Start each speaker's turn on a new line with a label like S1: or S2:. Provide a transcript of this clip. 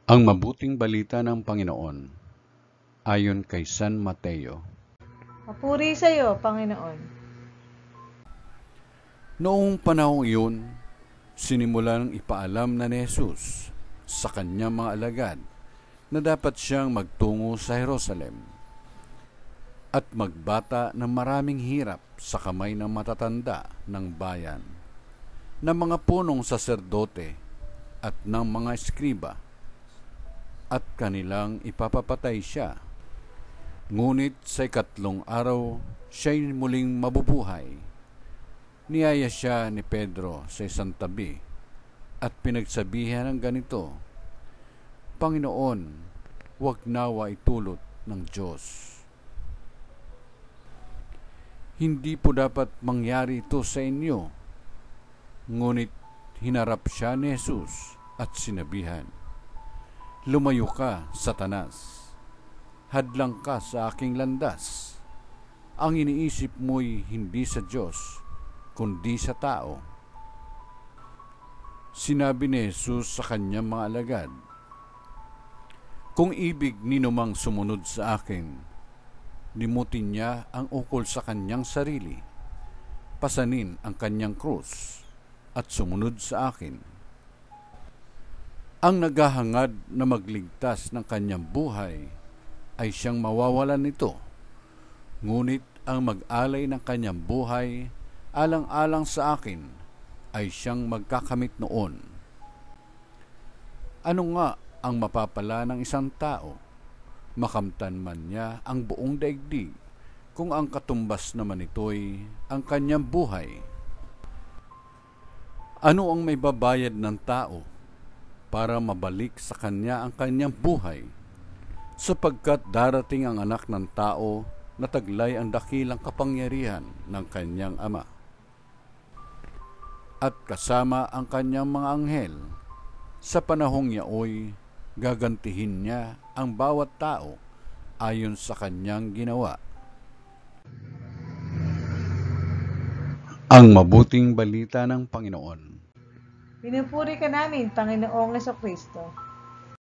S1: Ang mabuting balita ng Panginoon ayon kay San Mateo.
S2: Papuri sa iyo, Panginoon.
S1: Noong panahong iyon, sinimulang ipaalam na ni Jesus sa kanyang mga alagad na dapat siyang magtungo sa Jerusalem at magbata ng maraming hirap sa kamay ng matatanda ng bayan, ng mga punong saserdote at ng mga eskriba, at kanilang ipapapatay siya. Ngunit sa 3 araw, siya'y muling mabubuhay. Niyaya siya ni Pedro sa isang tabi at pinagsabihan ng ganito, Panginoon, huwag nawa itulot ng Diyos. Hindi po dapat mangyari ito sa inyo. Ngunit hinarap siya ni Jesus at sinabihan, Lumayo ka, Satanas. Hadlang ka sa aking landas. Ang iniisip mo'y hindi sa Diyos, kundi sa tao. Sinabi ni Jesus sa kanyang mga alagad, Kung ibig ninumang sumunod sa akin, limutin niya ang ukol sa kanyang sarili, pasanin ang kanyang krus, at sumunod sa akin. Ang naghahangad na magligtas ng kanyang buhay ay siyang mawawalan nito, ngunit ang mag-alay ng kanyang buhay alang-alang sa akin ay siyang magkakamit noon. Ano nga ang mapapala ng isang tao? Makamtan man niya ang buong daigdig kung ang katumbas naman ito'y ang kanyang buhay. Ano ang may babayad ng tao para mabalik sa kanya ang kanyang buhay, sapagkat darating ang anak ng tao na taglay ang dakilang kapangyarihan ng kanyang ama, at kasama ang kanyang mga anghel. Sa panahong yaoy, gagantihin niya ang bawat tao ayon sa kanyang ginawa. Ang mabuting balita ng Panginoon.
S2: Pinupuri ka namin, Panginoong Jesucristo.